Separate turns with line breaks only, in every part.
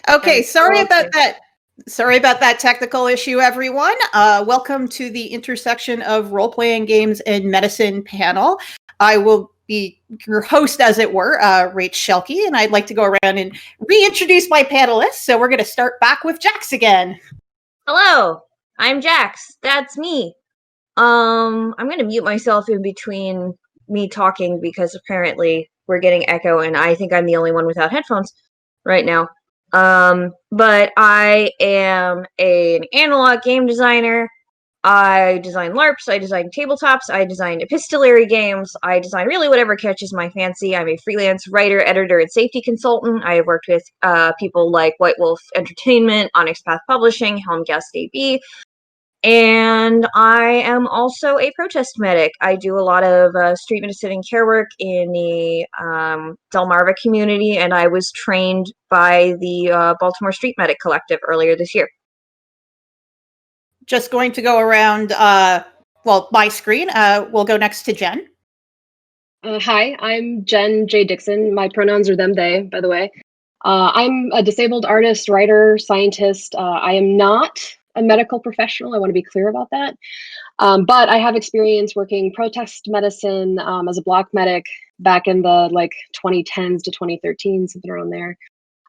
Okay, sorry about that. Sorry about that technical issue, everyone. Welcome to the intersection of role-playing games and medicine panel. I will be your host, as it were, Rach Shelkey, and I'd like to go around and reintroduce my panelists. So we're going to start back with Jax again.
Hello, I'm Jax. That's me. I'm going to mute myself in between me talking because apparently we're getting echo, and I think I'm the only one without headphones right now. But I am an analog game designer. I design LARPs, I design tabletops, I design epistolary games, I design really whatever catches my fancy. I'm a freelance writer, editor, and safety consultant. I have worked with people like White Wolf Entertainment, Onyx Path Publishing, Helmgast AB, and I am also a protest medic. I do a lot of street medicine and care work in the Delmarva community, and I was trained by the Baltimore Street Medic Collective earlier this year.
Just going to go around, my screen. We'll go next to Jen.
Hi, I'm Jen J. Dixon. My pronouns are them, they, by the way. I'm a disabled artist, writer, scientist. I am not a medical professional. I want to be clear about that. But I have experience working protest medicine as a block medic back in the 2010s to 2013, something around there.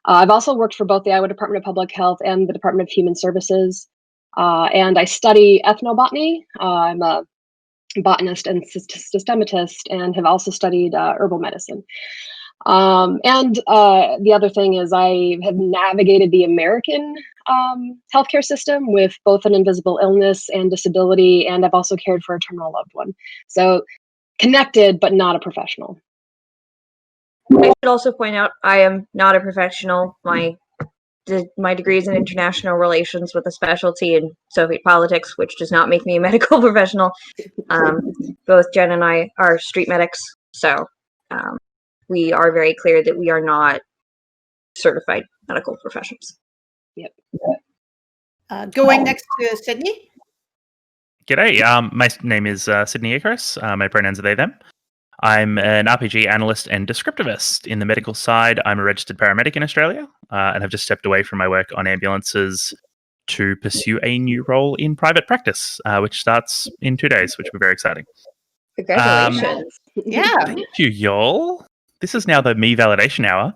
I've also worked for both the Iowa Department of Public Health and the Department of Human Services. And I study ethnobotany. I'm a botanist and systematist, and have also studied herbal medicine. And the other thing is I have navigated the American healthcare system with both an invisible illness and disability, and I've also cared for a terminal loved one. So connected, but not a professional.
I should also point out I am not a professional. My degree is in international relations with a specialty in Soviet politics, which does not make me a medical professional. Both Jen and I are street medics, so we are very clear that we are not certified medical professionals.
Yep.
Going next to Sidney.
G'day. My name is Sidney Icarus. My pronouns are they, them. I'm an RPG analyst and descriptivist. In the medical side, I'm a registered paramedic in Australia and have just stepped away from my work on ambulances to pursue a new role in private practice, which starts in 2 days, which will be very exciting.
Congratulations.
Yeah.
Thank you, y'all. This is now the me validation hour.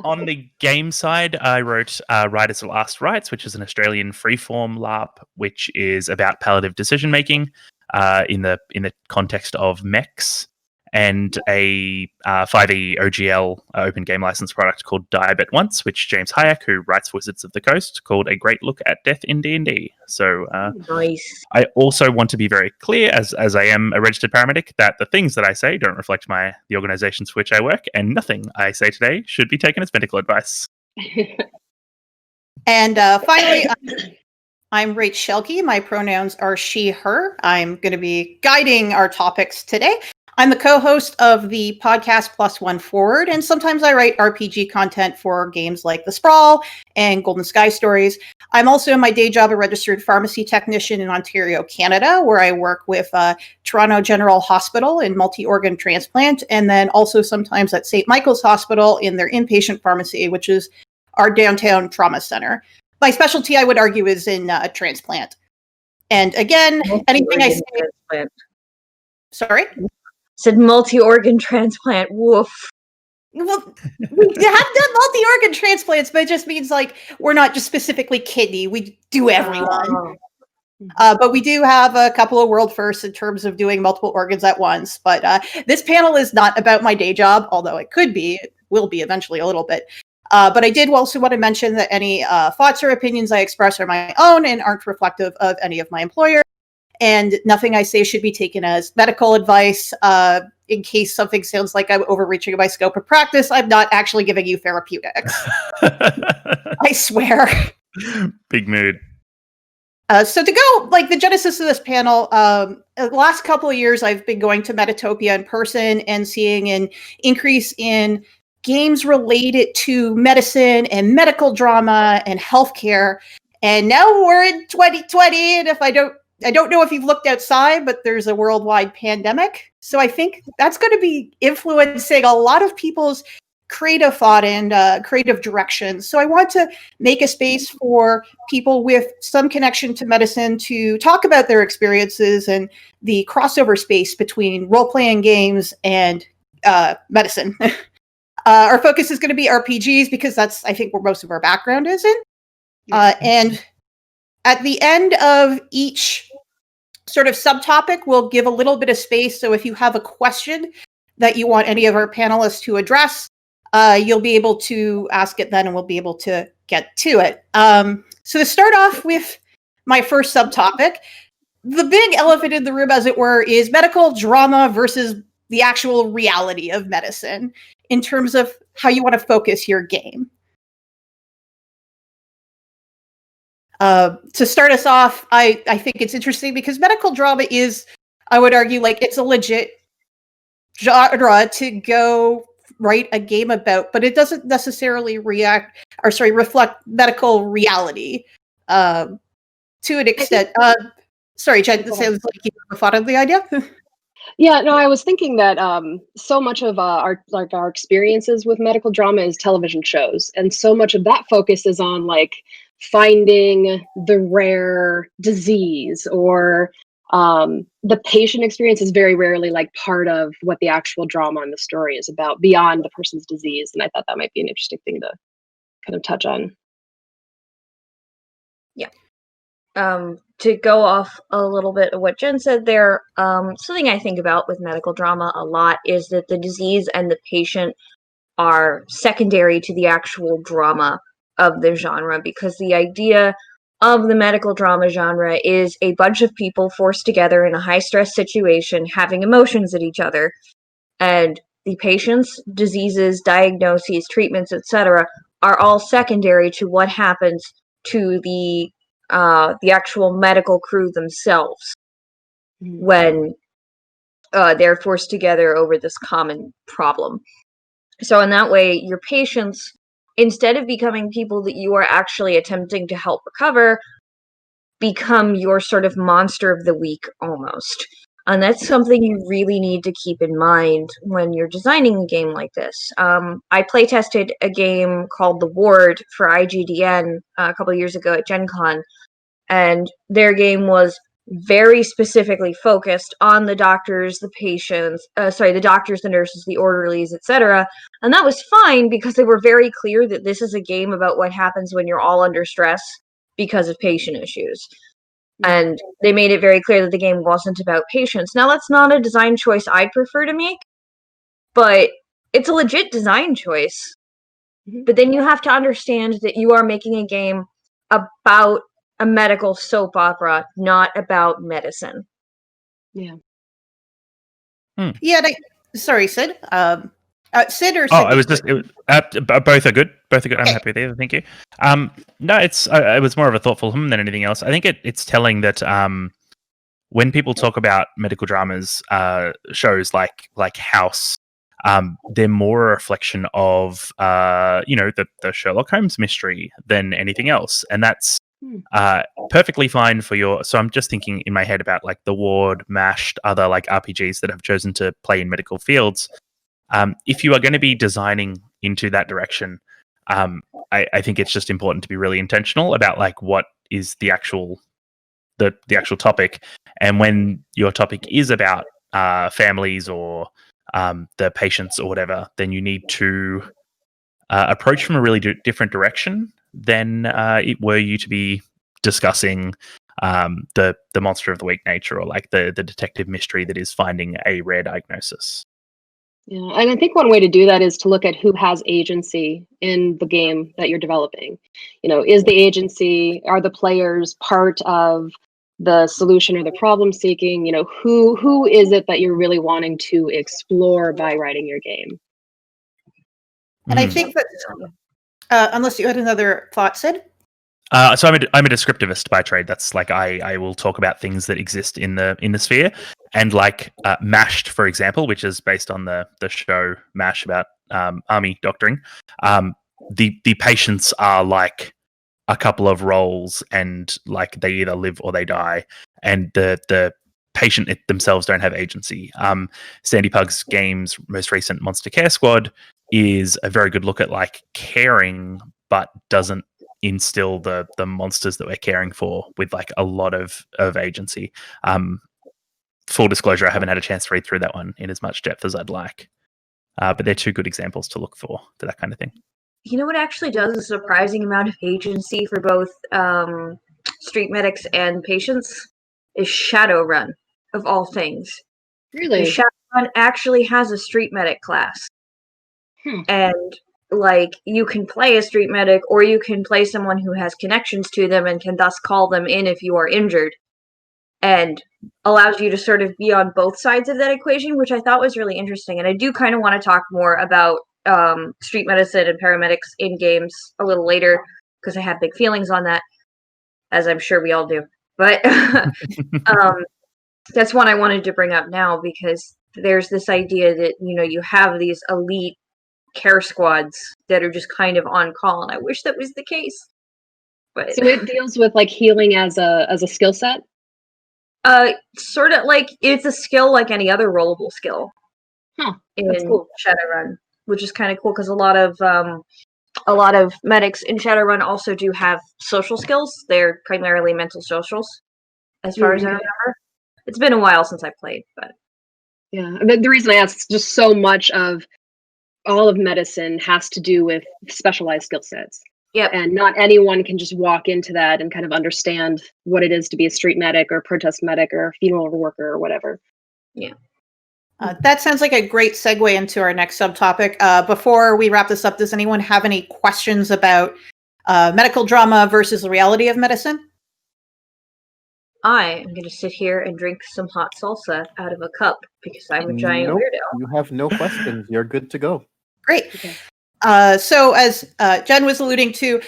On the game side, I wrote Writer's Last Rites, which is an Australian freeform LARP, which is about palliative decision making. In the context of mechs, and a 5e OGL open game license product called Die Bet Once, which James Hayek, who writes Wizards of the Coast, called a great look at death in D&D. So
Nice.
I also want to be very clear, as I am a registered paramedic, that the things that I say don't reflect the organizations for which I work, and nothing I say today should be taken as medical advice.
And finally, I'm Rach Shelkey. My pronouns are she, her. I'm going to be guiding our topics today. I'm the co-host of the podcast Plus One Forward, and sometimes I write RPG content for games like The Sprawl and Golden Sky Stories. I'm also in my day job a registered pharmacy technician in Ontario, Canada, where I work with Toronto General Hospital in multi-organ transplant, and then also sometimes at St. Michael's Hospital in their inpatient pharmacy, which is our downtown trauma center. My specialty, I would argue, is in transplant. And again, anything I say...
Transplant.
Sorry?
Said multi-organ transplant. Woof.
Well, we have done multi-organ transplants, but it just means we're not just specifically kidney. We do everyone. But we do have a couple of world firsts in terms of doing multiple organs at once. But this panel is not about my day job, although it could be. It will be eventually a little bit. But I did also want to mention that any thoughts or opinions I express are my own and aren't reflective of any of my employer. And nothing I say should be taken as medical advice. In case something sounds like I'm overreaching my scope of practice, I'm not actually giving you therapeutics. I swear.
Big mood.
So to go, the genesis of this panel, the last couple of years, I've been going to METATOPIA in person and seeing an increase in games related to medicine and medical drama and healthcare. And now we're in 2020, and I don't know if you've looked outside, but there's a worldwide pandemic. So I think that's going to be influencing a lot of people's creative thought and creative direction. So I want to make a space for people with some connection to medicine to talk about their experiences and the crossover space between role-playing games and medicine. Our focus is going to be RPGs because that's, I think, where most of our background is in. And at the end of each sort of subtopic, we'll give a little bit of space. So if you have a question that you want any of our panelists to address, you'll be able to ask it then, and we'll be able to get to it. So to start off with my first subtopic, the big elephant in the room, as it were, is medical drama versus the actual reality of medicine in terms of how you want to focus your game. To start us off, I think it's interesting because medical drama is, I would argue, like it's a legit genre to go write a game about, but it doesn't necessarily reflect medical reality to an extent. Sorry, Jen, it sounds like you have a thought on the idea.
Yeah, no, I was thinking that so much of our experiences with medical drama is television shows, and so much of that focus is on like finding the rare disease, or the patient experience is very rarely like part of what the actual drama and the story is about beyond the person's disease. And I thought that might be an interesting thing to kind of touch on.
Yeah. To go off a little bit of what Jen said there, something I think about with medical drama a lot is that the disease and the patient are secondary to the actual drama of the genre, because the idea of the medical drama genre is a bunch of people forced together in a high-stress situation having emotions at each other, and the patients, diseases, diagnoses, treatments, etc. are all secondary to what happens to the actual medical crew themselves when they're forced together over this common problem. So in that way, your patients, instead of becoming people that you are actually attempting to help recover, become your sort of monster of the week almost. And that's something you really need to keep in mind when you're designing a game like this. I playtested a game called The Ward for IGDN a couple of years ago at Gen Con, and their game was very specifically focused on the doctors, the patients, the doctors, the nurses, the orderlies, etc. And that was fine because they were very clear that this is a game about what happens when you're all under stress because of patient issues. And they made it very clear that the game wasn't about patients. Now, that's not a design choice I'd prefer to make, but it's a legit design choice. But then you have to understand that you are making a game about a medical soap opera, not about medicine.
Yeah.
Yeah. Sorry, Sid. Sid or Sid?
Oh, both are good. Both are good. I'm happy with either. Thank you. No, it was more of a thoughtful than anything else. I think it's telling that when people talk about medical dramas, shows like House, they're more a reflection of the Sherlock Holmes mystery than anything else, and that's perfectly fine for your. So I'm just thinking in my head about like The Ward, Mashed, other like RPGs that have chosen to play in medical fields. If you are going to be designing into that direction, I think it's just important to be really intentional about like what is the actual topic, and when your topic is about families or the patients or whatever, then you need to approach from a really different direction than were you to be discussing the monster of the week nature, or like the detective mystery that is finding a rare diagnosis.
Yeah, and I think one way to do that is to look at who has agency in the game that you're developing. Is the agency, are the players part of the solution or the problem seeking? Who is it that you're really wanting to explore by writing your game?
And I think that, unless you had another thought, Sid?
So I'm a descriptivist by trade. That's like I will talk about things that exist in the sphere, and like Mashed, for example, which is based on the show MASH about army doctoring. The patients are like a couple of roles, and like they either live or they die, and the patient themselves don't have agency. Sandy Pug's game's most recent Monster Care Squad is a very good look at like caring, but doesn't instill the monsters that we're caring for with like a lot of agency. Full disclosure, I haven't had a chance to read through that one in as much depth as I'd like. But they're two good examples to look for that kind of thing.
You know what actually does a surprising amount of agency for both street medics and patients is Shadowrun, of all things.
Really?
Shadowrun actually has a street medic class. And like you can play a street medic, or you can play someone who has connections to them and can thus call them in if you are injured, and allows you to sort of be on both sides of that equation, which I thought was really interesting. And I do kind of want to talk more about street medicine and paramedics in games a little later, because I have big feelings on that, as I'm sure we all do. But that's one I wanted to bring up now, because there's this idea that, you know, you have these elite care squads that are just kind of on call, and I wish that was the case. But
so it deals with like healing as a skill set?
Sort of like it's a skill like any other rollable skill.
That's
in
cool.
Shadowrun, which is kind of cool because a lot of medics in Shadowrun also do have social skills. They're primarily mental socials, as far as I remember. It's been a while since I played, but
yeah. The reason I ask is just so much of all of medicine has to do with specialized skill sets.
Yep.
And not anyone can just walk into that and kind of understand what it is to be a street medic or protest medic or a funeral worker or whatever.
Yeah.
That sounds like a great segue into our next subtopic. Before we wrap this up, does anyone have any questions about medical drama versus the reality of medicine?
I am going to sit here and drink some hot salsa out of a cup because I'm a giant
Nope,
weirdo.
you have no questions. You're good to go.
Great.
Okay.
So as Jen was alluding to,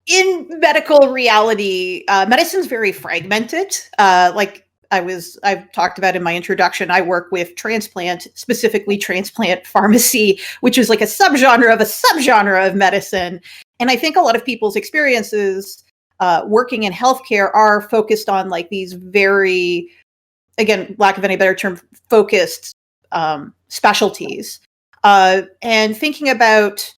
in medical reality, medicine's very fragmented. Like I've talked about in my introduction, I work with transplant, specifically transplant pharmacy, which is like a subgenre of medicine. And I think a lot of people's experiences working in healthcare are focused on like these very, again, lack of any better term, focused specialties. And thinking about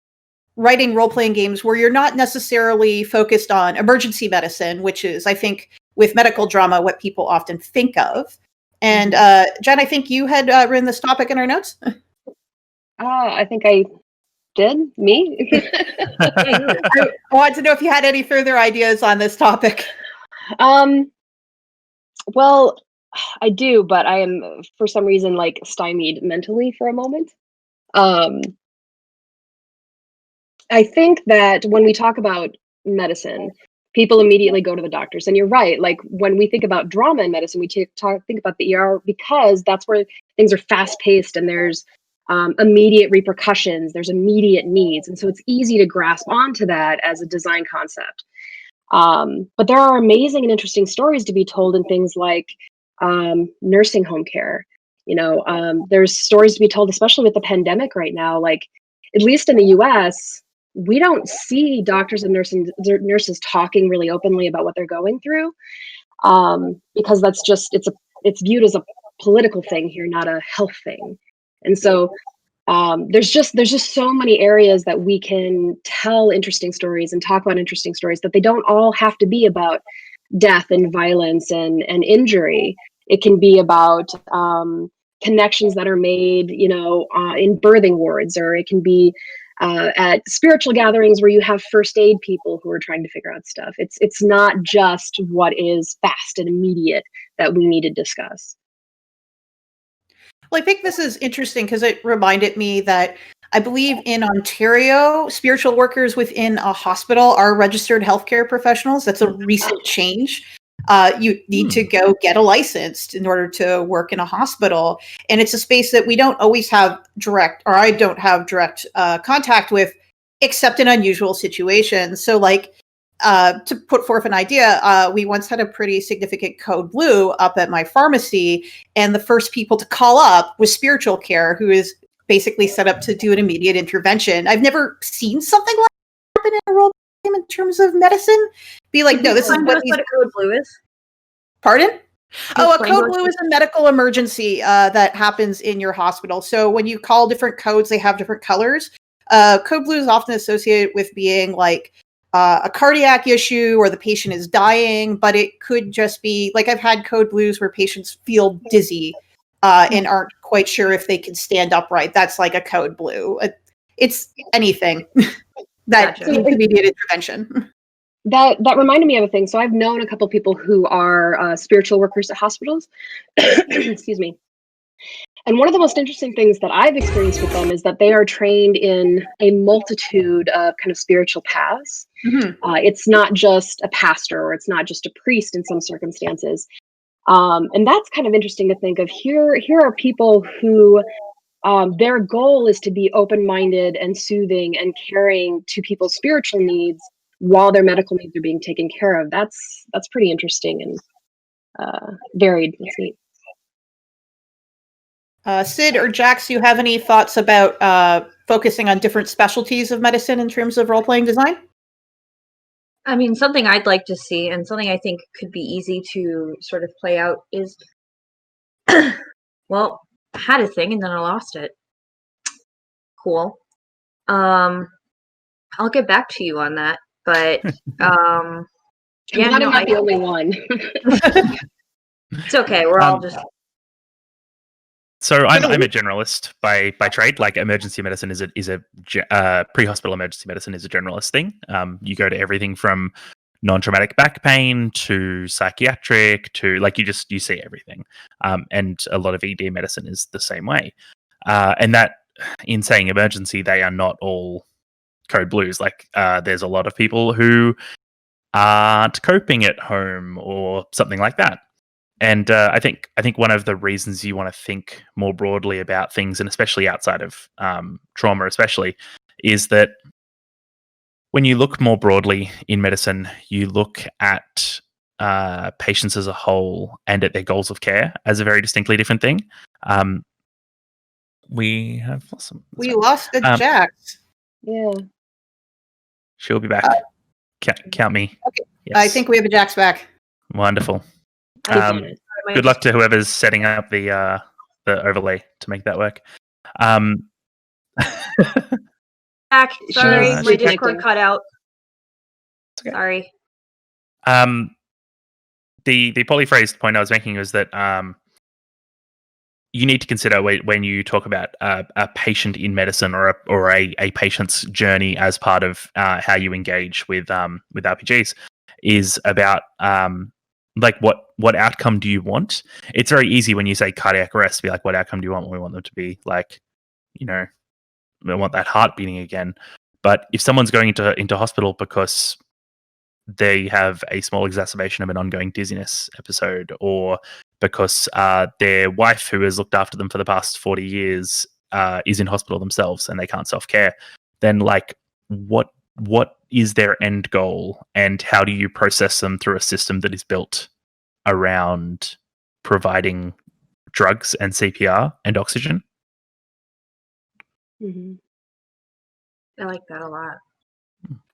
writing role-playing games where you're not necessarily focused on emergency medicine, which is, I think, with medical drama, what people often think of. And Jen, I think you had written this topic in our notes.
I think I did. Me?
I wanted to know if you had any further ideas on this topic.
Well, I do, but I am, for some reason, like stymied mentally for a moment. I think that when we talk about medicine, people immediately go to the doctors. And you're right. Like when we think about drama in medicine, we think about the ER because that's where things are fast paced and there's immediate repercussions, there's immediate needs. And so it's easy to grasp onto that as a design concept. But there are amazing and interesting stories to be told in things like nursing home care. You know, there's stories to be told, especially with the pandemic right now. Like, at least in the US, we don't see doctors and nurses talking really openly about what they're going through, because that's just it's viewed as a political thing here, not a health thing. And so there's just so many areas that we can tell interesting stories and talk about interesting stories, that they don't all have to be about death and violence and injury. It can be about connections that are made, you know, in birthing wards, or it can be at spiritual gatherings where you have first aid people who are trying to figure out stuff. It's not just what is fast and immediate that we need to discuss.
Well, I think this is interesting because it reminded me that I believe in Ontario, spiritual workers within a hospital are registered healthcare professionals. That's a recent change. You need to go get a license in order to work in a hospital. And it's a space that we don't always have I don't have direct contact with, except in unusual situations. So like, to put forth an idea, we once had a pretty significant code blue up at my pharmacy, and the first people to call up was spiritual care, who is basically set up to do an immediate intervention. I've never seen something like that happen in a role game in terms of medicine. Be like, no, this is what
a code blue is.
Pardon? Oh, a
Explain
code
to us-
blue is a medical emergency that happens in your hospital. So when you call different codes, they have different colors. Code blue is often associated with being like a cardiac issue or the patient is dying, but it could just be like I've had code blues where patients feel dizzy and aren't quite sure if they can stand upright. That's like a code blue. It's anything that
Gotcha.
needs immediate intervention.
That reminded me of a thing. So I've known a couple people who are spiritual workers at hospitals. Excuse me. And one of the most interesting things that I've experienced with them is that they are trained in a multitude of kind of spiritual paths.
Mhm.
It's not just a pastor or it's not just a priest in some circumstances. And that's kind of interesting to think of. Here are people who their goal is to be open-minded and soothing and caring to people's spiritual needs while their medical needs are being taken care of. That's pretty interesting and varied. It's neat.
Sid or Jax, do you have any thoughts about focusing on different specialties of medicine in terms of role-playing design?
I mean, something I'd like to see and something I think could be easy to sort of play out is, well, I had a thing and then I lost it. Cool. I'll get back to you on that, but
I'm
yeah,
glad
no,
I'm not the only one.
it's okay. We're all just
So I'm a generalist by trade. Like emergency medicine is a pre-hospital emergency medicine is a generalist thing. You go to everything from non-traumatic back pain to psychiatric to like you see everything. And a lot of ED medicine is the same way. And that in saying emergency, they are not all code blues. Like there's a lot of people who aren't coping at home or something like that. And I think one of the reasons you want to think more broadly about things, and especially outside of trauma, especially, is that when you look more broadly in medicine, you look at patients as a whole and at their goals of care as a very distinctly different thing. We have lost some.
We lost the Jax.
Yeah.
She'll be back. Count me.
Okay.
Yes.
I think we have a Jax back.
Wonderful. Good luck to whoever's setting up the overlay to make that work.
back. Sorry,
She's
my
reconnecting.
Discord cut out.
Okay.
Sorry.
The polyphrased point I was making was that you need to consider when you talk about a patient in medicine or a patient's journey as part of how you engage with RPGs is about like what outcome do you want? It's very easy when you say cardiac arrest to be like, what outcome do you want? We want them to be like, we want that heart beating again. But if someone's going into hospital because they have a small exacerbation of an ongoing dizziness episode, or because their wife, who has looked after them for the past 40 years, is in hospital themselves and they can't self-care, then like what is their end goal, and how do you process them through a system that is built around providing drugs and CPR and oxygen?
Mm-hmm.
I like that a lot.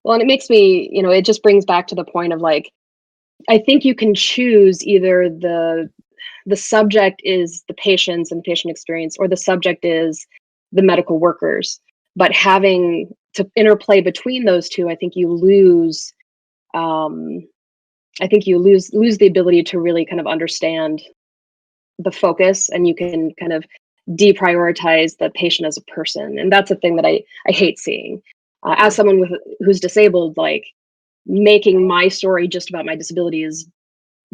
Well, and it makes me, it just brings back to the point of like, I think you can choose either the subject is the patients and the patient experience, or the subject is the medical workers. But having to interplay between those two, I think you lose. I think you lose the ability to really kind of understand the focus, and you can kind of deprioritize the patient as a person, and that's a thing that I hate seeing. As someone who's disabled, like making my story just about my disability is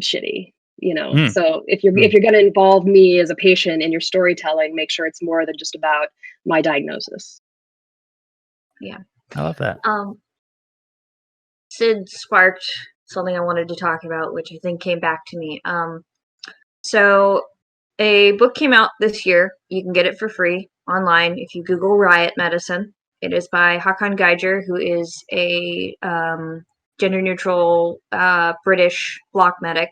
shitty. So if you're going to involve me as a patient in your storytelling, make sure it's more than just about my diagnosis.
Yeah,
I love that.
Sid sparked something I wanted to talk about, which I think came back to me. So a book came out this year. You can get it for free online if you Google Riot Medicine. It is by Hakan Geiger, who is a gender-neutral British block medic.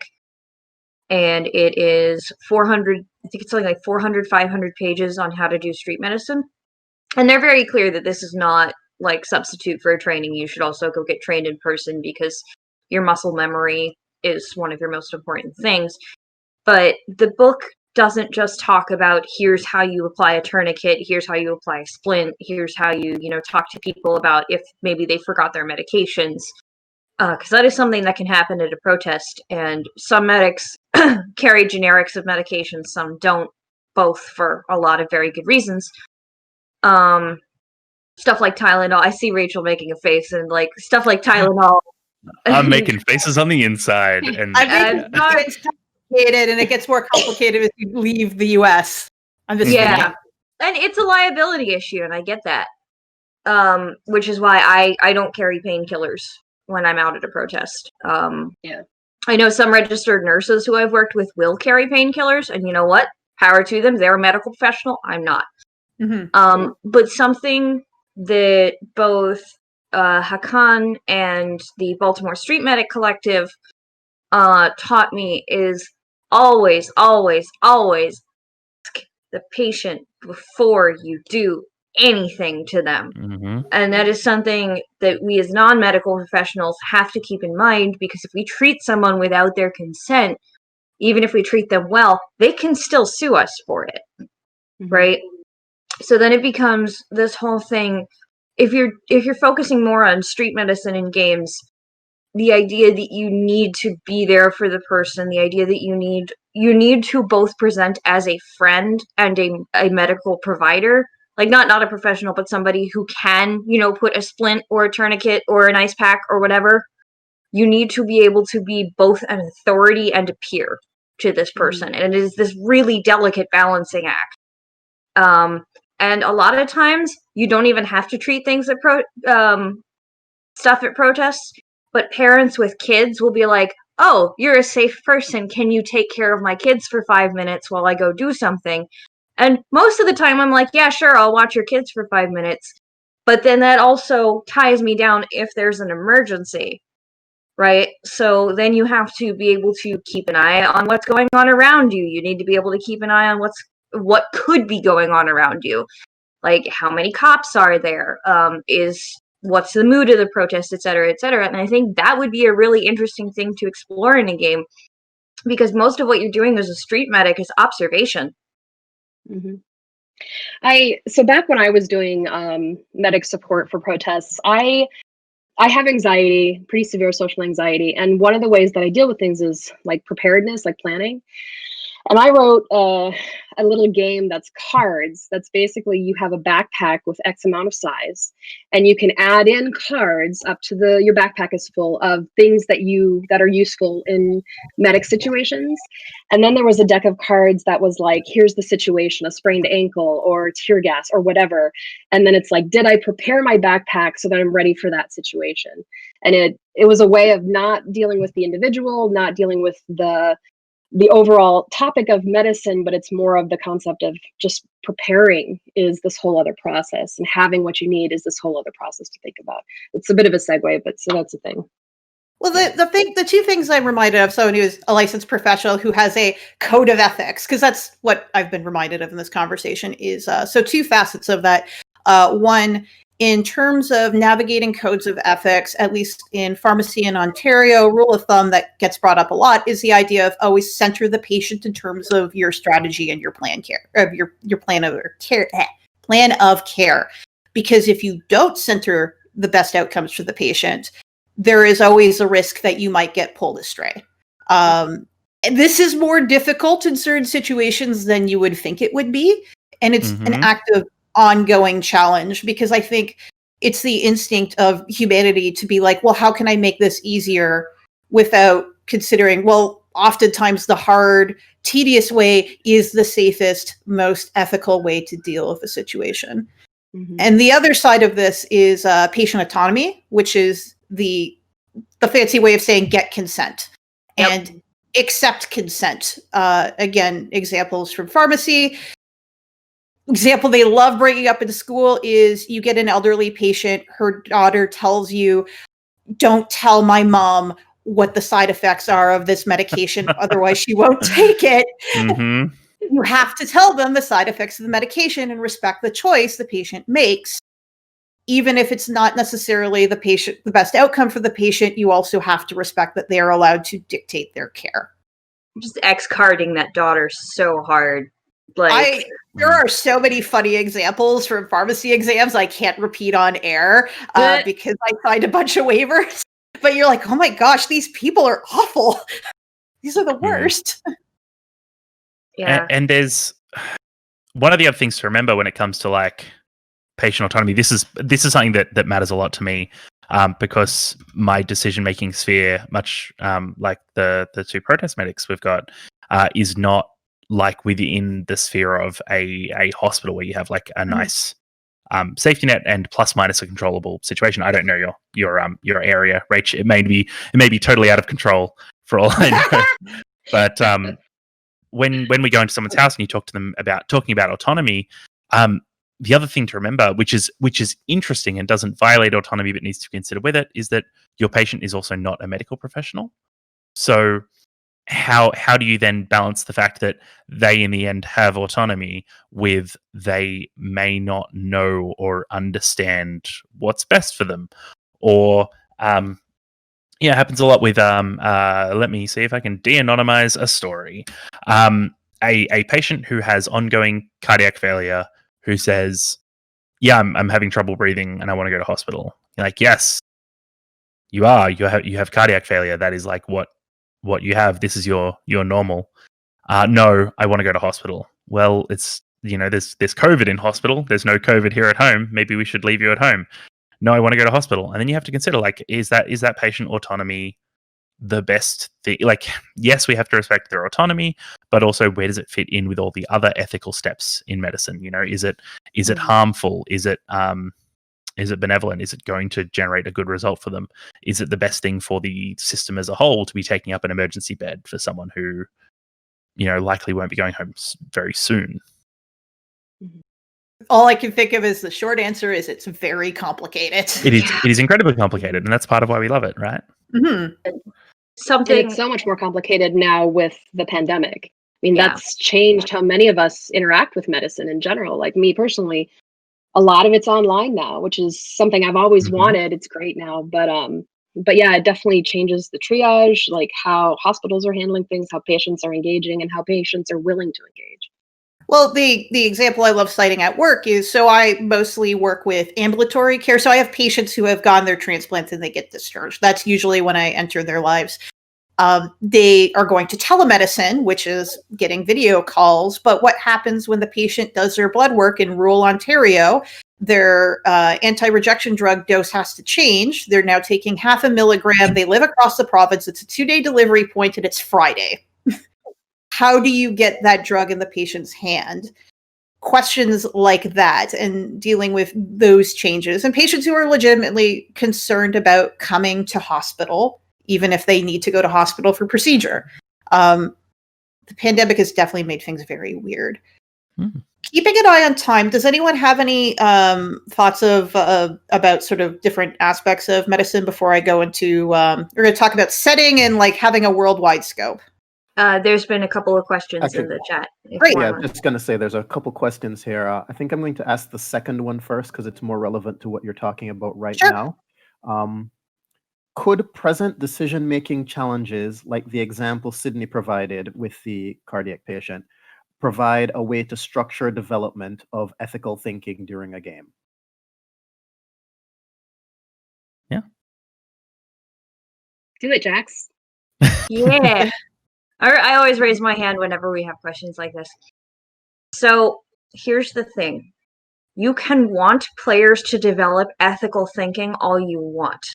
And it is 400, I think it's something like 400, 500 pages on how to do street medicine. And they're very clear that this is not like substitute for a training. You should also go get trained in person because your muscle memory is one of your most important things. But the book doesn't just talk about here's how you apply a tourniquet, here's how you apply a splint, here's how you talk to people about if maybe they forgot their medications. Because that is something that can happen at a protest, and some medics carry generics of medications, some don't, both for a lot of very good reasons. Stuff like Tylenol. I see Rachel making a face, and like stuff like Tylenol.
I'm making faces on the inside, and
It's complicated, and it gets more complicated as you leave the U.S. I'm just
and it's a liability issue, and I get that. Which is why I don't carry painkillers when I'm out at a protest. I know some registered nurses who I've worked with will carry painkillers, and you know what? Power to them. They're a medical professional. I'm not.
Mm-hmm.
But something that both Hakan and the Baltimore Street Medic Collective taught me is always, always, always ask the patient before you do anything to them. And that is something that we as non-medical professionals have to keep in mind, because if we treat someone without their consent, even if we treat them well, they can still sue us for it. Right? So then it becomes this whole thing. If you're focusing more on street medicine in games, the idea that you need to be there for the person, the idea that you need to both present as a friend and a medical provider, like not a professional, but somebody who can, put a splint or a tourniquet or an ice pack or whatever. You need to be able to be both an authority and a peer to this person. And it is this really delicate balancing act. And a lot of times you don't even have to treat things at stuff at protests, but parents with kids will be like, oh, you're a safe person. Can you take care of my kids for 5 minutes while I go do something? And most of the time I'm like, yeah, sure, I'll watch your kids for 5 minutes. But then that also ties me down if there's an emergency, right? So then you have to be able to keep an eye on what's going on around you. You need to be able to keep an eye on what could be going on around you. Like, how many cops are there? What's the mood of the protest, et cetera, et cetera. And I think that would be a really interesting thing to explore in a game, because most of what you're doing as a street medic is observation.
So back when I was doing medic support for protests, I have anxiety, pretty severe social anxiety. And one of the ways that I deal with things is like preparedness, like planning. And I wrote a little game that's cards. That's basically, you have a backpack with X amount of size, and you can add in cards up to your backpack is full of things that are useful in medic situations. And then there was a deck of cards that was like, here's the situation, a sprained ankle or tear gas or whatever. And then it's like, did I prepare my backpack so that I'm ready for that situation? And it was a way of not dealing with the individual, not dealing with the overall topic of medicine, but it's more of the concept of just preparing is this whole other process, and having what you need is this whole other process to think about. It's a bit of a segue, but so that's the thing.
Well, the two things I'm reminded of, someone who is a licensed professional who has a code of ethics, because that's what I've been reminded of in this conversation, is so two facets of that. One, in terms of navigating codes of ethics, at least in pharmacy in Ontario, rule of thumb that gets brought up a lot is the idea of always center the patient in terms of your strategy and your plan of care. Because if you don't center the best outcomes for the patient, there is always a risk that you might get pulled astray. This is more difficult in certain situations than you would think it would be. And it's an active ongoing challenge, because I think it's the instinct of humanity to be like, well, how can I make this easier without considering, well, oftentimes the hard, tedious way is the safest, most ethical way to deal with a situation. And the other side of this is patient autonomy, which is the fancy way of saying get consent and accept consent. Again, examples from pharmacy. Example they love bringing up in school is you get an elderly patient, her daughter tells you, don't tell my mom what the side effects are of this medication, otherwise she won't take it. You have to tell them the side effects of the medication and respect the choice the patient makes. Even if it's not necessarily the best outcome for the patient, you also have to respect that they are allowed to dictate their care.
just X-carding that daughter so hard. Like,
there are so many funny examples from pharmacy exams I can't repeat on air because I signed a bunch of waivers. But you're like, oh my gosh, these people are awful. These are the worst.
yeah.
And there's one of the other things to remember when it comes to like patient autonomy. This is something that matters a lot to me because my decision making sphere, much like the two protest medics we've got, is not like within the sphere of a hospital where you have like a nice safety net and plus minus a controllable situation. I don't know your area, Rach. It may be totally out of control for all I know. But when we go into someone's house and you talk to them about autonomy, the other thing to remember, which is interesting and doesn't violate autonomy but needs to be considered with it, is that your patient is also not a medical professional. So how do you then balance the fact that they in the end have autonomy with they may not know or understand what's best for them? Or it happens a lot with let me see if I can de-anonymize a story. A patient who has ongoing cardiac failure who says, yeah, I'm having trouble breathing and I want to go to hospital. You're like, yes, you are. You have cardiac failure. That is like what you have. This is your normal. No, I want to go to hospital. Well, it's, there's COVID in hospital. There's no COVID here at home. Maybe we should leave you at home. No, I want to go to hospital. And then you have to consider, like, is that patient autonomy the best thing? Like, yes, we have to respect their autonomy, but also where does it fit in with all the other ethical steps in medicine? Is it harmful? Is it benevolent? Is it going to generate a good result for them? Is it the best thing for the system as a whole to be taking up an emergency bed for someone who, likely won't be going home very soon?
All I can think of is the short answer is it's very complicated.
It is incredibly complicated, and that's part of why we love it, right?
Mm-hmm.
And it's so much more complicated now with the pandemic. I mean, that's changed how many of us interact with medicine in general. Like me personally, a lot of it's online now, which is something I've always wanted. It's great now, but yeah, it definitely changes the triage, like how hospitals are handling things, how patients are engaging, and how patients are willing to engage.
Well, the example I love citing at work is, so I mostly work with ambulatory care. So I have patients who have gotten their transplants and they get discharged. That's usually when I enter their lives. They are going to telemedicine, which is getting video calls. But what happens when the patient does their blood work in rural Ontario? Their anti-rejection drug dose has to change. They're now taking 0.5 milligram. They live across the province. It's a 2-day delivery point and it's Friday. How do you get that drug in the patient's hand? Questions like that, and dealing with those changes. And patients who are legitimately concerned about coming to hospital, even if they need to go to hospital for procedure. The pandemic has definitely made things very weird. Keeping an eye on time, does anyone have any thoughts of about sort of different aspects of medicine before I go into, we're going to talk about setting and like having a worldwide scope?
There's been a couple of questions in the chat.
Great.
Yeah, just going to say there's a couple questions here. I think I'm going to ask the second one first because it's more relevant to what you're talking about right now. Could present decision-making challenges, like the example Sidney provided with the cardiac patient, provide a way to structure development of ethical thinking during a game?
Yeah.
Do it, Jax.
Yeah. I always raise my hand whenever we have questions like this. So here's the thing. You can want players to develop ethical thinking all you want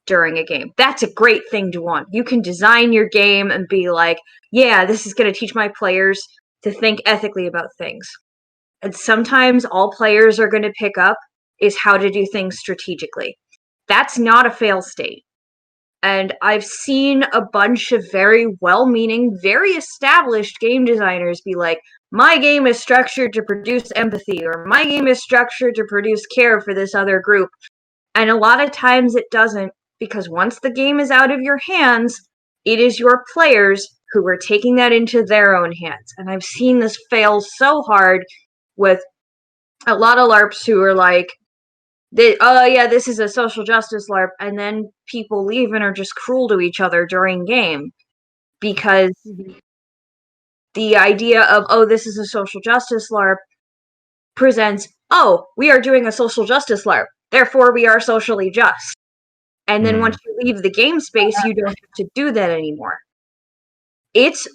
during a game. That's a great thing to want. You can design your game and be like, yeah, this is going to teach my players to think ethically about things. And sometimes all players are going to pick up is how to do things strategically. That's not a fail state. And I've seen a bunch of very well-meaning, very established game designers be like, my game is structured to produce empathy, or my game is structured to produce care for this other group. And a lot of times it doesn't, because once the game is out of your hands, it is your players who are taking that into their own hands. And I've seen this fail so hard with a lot of LARPs who are like, this is a social justice LARP, and then people leave and are just cruel to each other during game because the idea of, oh, this is a social justice LARP presents, oh, we are doing a social justice LARP, therefore we are socially just. And then once you leave the game space, you don't have to do that anymore. It's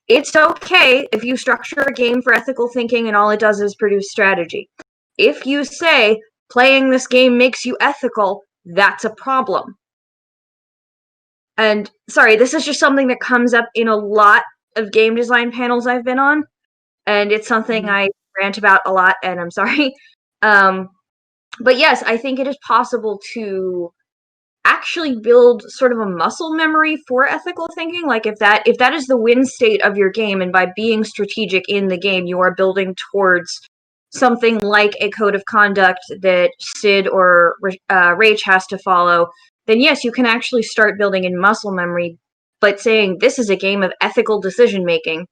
okay if you structure a game for ethical thinking and all it does is produce strategy. If you say, playing this game makes you ethical, that's a problem. And sorry, this is just something that comes up in a lot of game design panels I've been on, and it's something I rant about a lot, and I'm sorry. But yes, I think it is possible to actually build sort of a muscle memory for ethical thinking. Like if that is the win state of your game, and by being strategic in the game, you are building towards something like a code of conduct that Sid or Rach has to follow, then yes, you can actually start building in muscle memory, but saying this is a game of ethical decision making.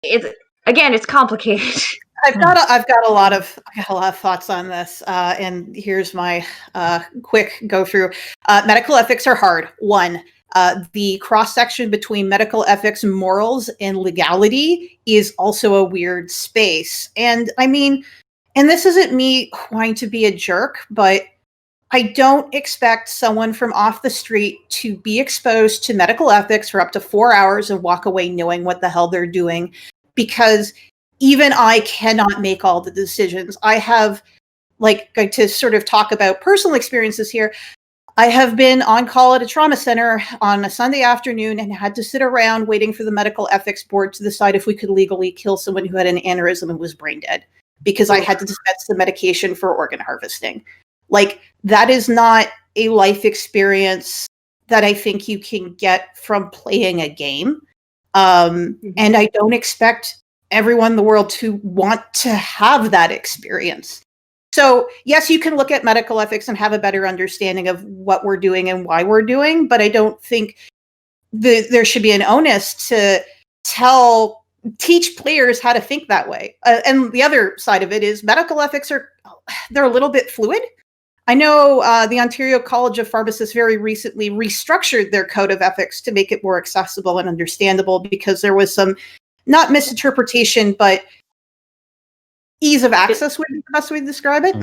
It's complicated.
I've got a lot of thoughts on this, and here's my quick go through. Medical ethics are hard. One, the cross section between medical ethics, morals, and legality is also a weird space. And I mean, and this isn't me wanting to be a jerk, but I don't expect someone from off the street to be exposed to medical ethics for up to 4 hours and walk away knowing what the hell they're doing, because even I cannot make all the decisions. I have, like, to sort of talk about personal experiences here, I have been on call at a trauma center on a Sunday afternoon and had to sit around waiting for the medical ethics board to decide if we could legally kill someone who had an aneurysm and was brain dead, because I had to dispense the medication for organ harvesting. Like, that is not a life experience that I think you can get from playing a game. And I don't expect everyone in the world to want to have that experience. So yes, you can look at medical ethics and have a better understanding of what we're doing and why we're doing, but I don't think there should be an onus to teach players how to think that way. And the other side of it is medical ethics they're a little bit fluid. I know the Ontario College of Pharmacists very recently restructured their code of ethics to make it more accessible and understandable, because there was some, not misinterpretation, but ease of access would be the best way to describe it.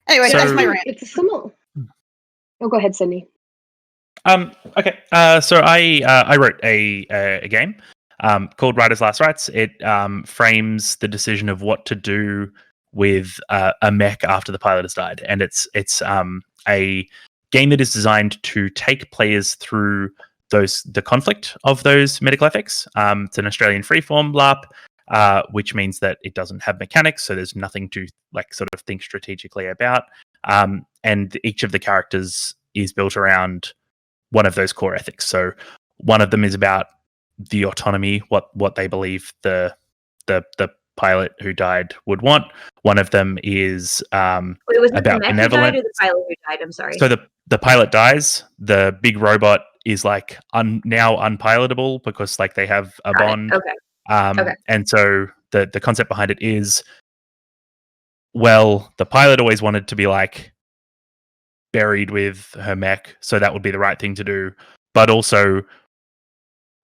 Anyway, that's my rant.
It's similar. Oh, go ahead, Sidney.
Okay. So I wrote a game called Writer's Last Rights. It frames the decision of what to do with a mech after the pilot has died, and it's a game that is designed to take players through the conflict of those medical ethics. It's an Australian freeform LARP, which means that it doesn't have mechanics, so there's nothing to sort of think strategically about. And each of the characters is built around one of those core ethics. So one of them is about the autonomy, what they believe the pilot who died would want. One of them is about benevolence.
Or the pilot who died? I'm sorry.
So the pilot dies. The big robot is now unpilotable because they have a bond.
Okay.
And so the concept behind it is, well, the pilot always wanted to be buried with her mech, so that would be the right thing to do. But also,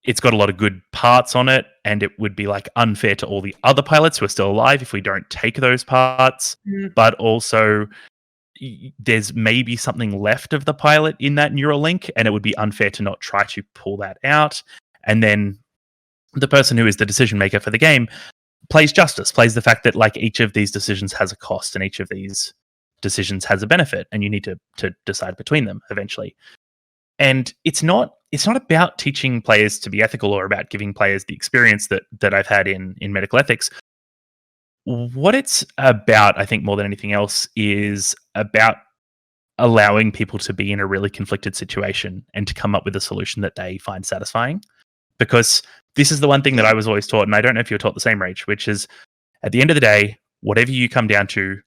it's got a lot of good parts on it, and it would be unfair to all the other pilots who are still alive if we don't take those parts. But also, there's maybe something left of the pilot in that neural link, and it would be unfair to not try to pull that out. And then the person who is the decision maker for the game plays justice, plays the fact that each of these decisions has a cost, and each of these decisions has a benefit, and you need to decide between them eventually. And it's not about teaching players to be ethical or about giving players the experience that I've had in medical ethics. What it's about, I think, more than anything else, is about allowing people to be in a really conflicted situation and to come up with a solution that they find satisfying. Because this is the one thing that I was always taught, and I don't know if you were taught the same, Rach, which is, at the end of the day, whatever you come down to,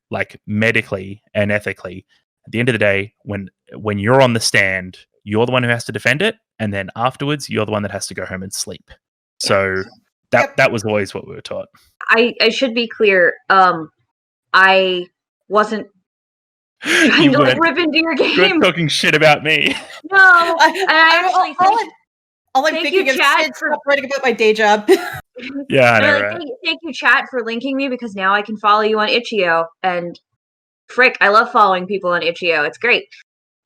medically and ethically, at the end of the day, when you're on the stand, you're the one who has to defend it, and then afterwards, you're the one that has to go home and sleep. So that was always what we were taught.
I should be clear. I wasn't Trying to
weren't,
rip into your
you weren't
game.
talking shit about me.
No, and I actually
all I'm
thank
thinking
you,
is
chat,
Sid, stop writing about my day job.
Yeah, I know,
like,
right?
thank you, chat, for linking me because now I can follow you on Itch.io. And frick, I love following people on Itch.io. It's great.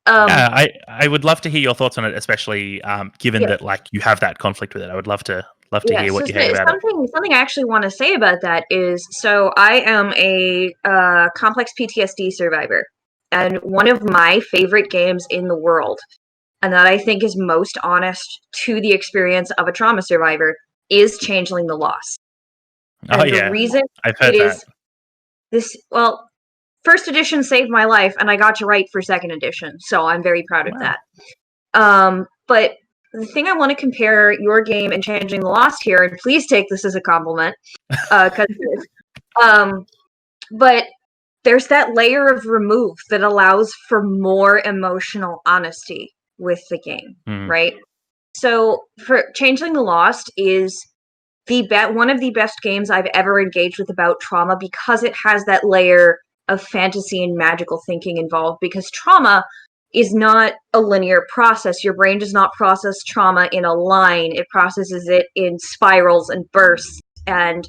I would love to hear your thoughts on it, especially given
Yeah.
that like you have that conflict with it. I would love to hear what you hate about it.
Something I actually want to say about that is, so I am a complex PTSD survivor, and one of my favorite games in the world, and that I think is most honest to the experience of a trauma survivor, is Changeling the Lost.
Oh
And the
yeah,
reason
I've heard
it
that.
is this, well, first edition saved my life, and I got to write for second edition, so I'm very proud of that. But the thing I want to compare your game and Changeling the Lost here, and please take this as a compliment, because it is. But there's that layer of remove that allows for more emotional honesty with the game, right? So for Changeling the Lost is one of the best games I've ever engaged with about trauma because it has that layer of fantasy and magical thinking involved, because trauma is not a linear process. Your brain does not process trauma in a line. It processes it in spirals and bursts and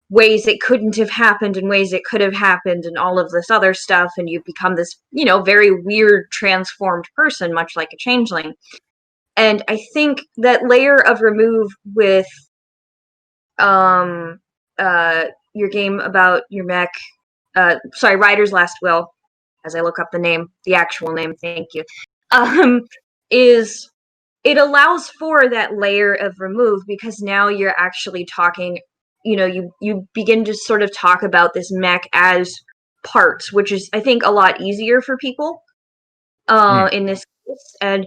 ways it couldn't have happened and ways it could have happened and all of this other stuff, and you become this, very weird transformed person, much like a changeling. And I think that layer of remove with your game about your mech, Rider's Last Will, as I look up the actual name, thank you, is it allows for that layer of remove, because now you're actually talking, you begin to sort of talk about this mech as parts, which is, I think, a lot easier for people in this case.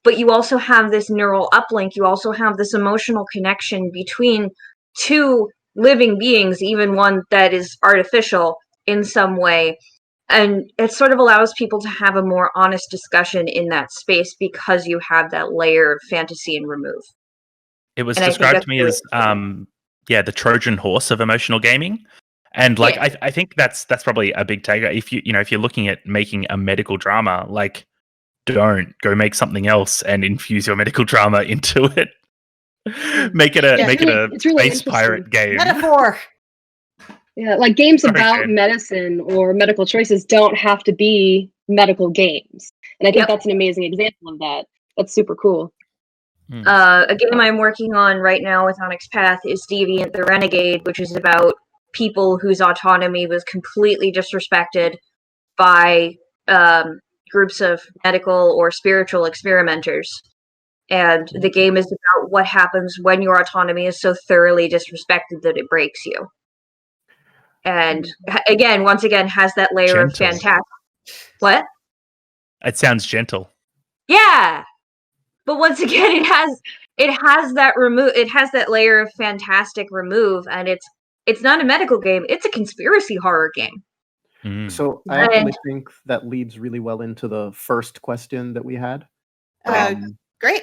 But you also have this neural uplink, you also have this emotional connection between two living beings, even one that is artificial in some way. And it sort of allows people to have a more honest discussion in that space because you have that layer of fantasy and remove.
It was described to me as the Trojan horse of emotional gaming. And like I think that's probably a big takeaway. If you're looking at making a medical drama, like don't go make something else and infuse your medical drama into it. make it a space pirate game.
Metaphor.
Yeah, like games about medicine or medical choices don't have to be medical games. And I think that's an amazing example of that. That's super cool.
A game I'm working on right now with Onyx Path is Deviant the Renegade, which is about people whose autonomy was completely disrespected by groups of medical or spiritual experimenters. And the game is about what happens when your autonomy is so thoroughly disrespected that it breaks you. And once again, has that layer of fantastic. What?
It sounds gentle.
Yeah, but once again, it has that remove. It has that layer of fantastic remove, and it's not a medical game. It's a conspiracy horror game.
So I actually think that leads really well into the first question that we had.
Great.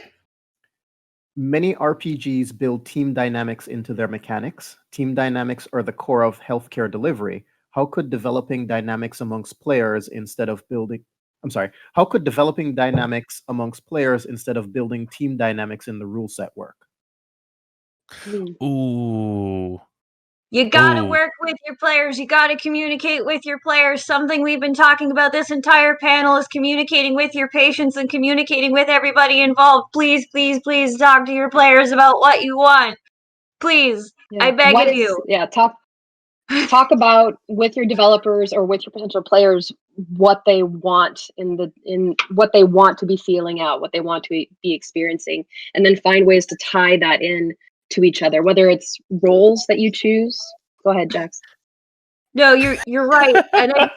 Many RPGs build team dynamics into their mechanics. Team dynamics are the core of healthcare delivery. How could developing dynamics amongst players instead of building team dynamics in the rule set work?
Ooh.
You gotta work with your players. You gotta communicate with your players. Something we've been talking about this entire panel is communicating with your patients and communicating with everybody involved. Please, please, please talk to your players about what you want. Please, I beg of you.
Yeah, talk about with your developers or with your potential players what they want in what they want to be feeling out, what they want to be experiencing, and then find ways to tie that in to each other, whether it's roles that you choose. Go ahead, Jax.
No, you're right. And I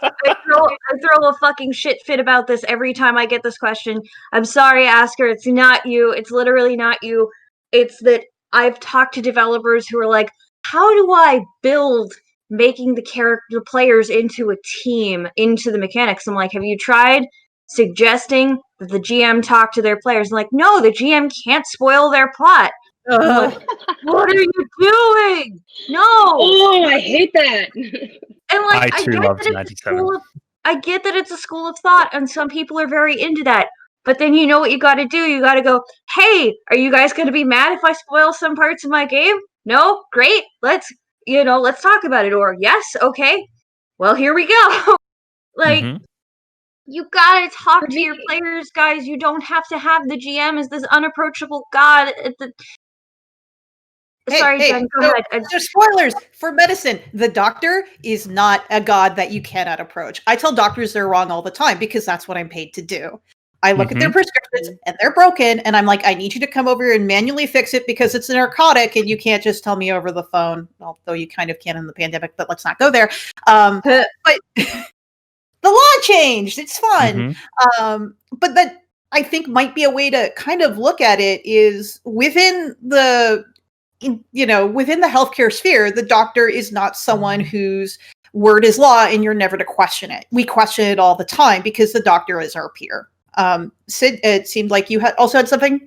throw a fucking shit fit about this every time I get this question. I'm sorry, Asker, it's not you. It's literally not you. It's that I've talked to developers who are like, how do I build making the players into a team, into the mechanics? I'm like, have you tried suggesting that the GM talk to their players? I'm like, no, the GM can't spoil their plot. Like, what are you doing? No.
Oh, I hate that.
And like,
I too loved 97.
I get that it's a school of thought, and some people are very into that. But then you know what you got to do? You got to go, hey, are you guys going to be mad if I spoil some parts of my game? No? Great. Let's talk about it. Or, yes, okay. Well, here we go.
Mhm.
You got to talk
For
to your
me-
players, guys. You don't have to have the GM as this unapproachable god. Sorry,
hey,
Jen, go ahead.
So spoilers for medicine. The doctor is not a god that you cannot approach. I tell doctors they're wrong all the time because that's what I'm paid to do. I look at their prescriptions and they're broken, and I'm like, I need you to come over here and manually fix it because it's a narcotic, and you can't just tell me over the phone. Although you kind of can in the pandemic, but let's not go there. But the law changed. It's fun. But that I think might be a way to kind of look at it is within the healthcare sphere, the doctor is not someone whose word is law and you're never to question it. We question it all the time because the doctor is our peer. Sid, it seemed like you also had something.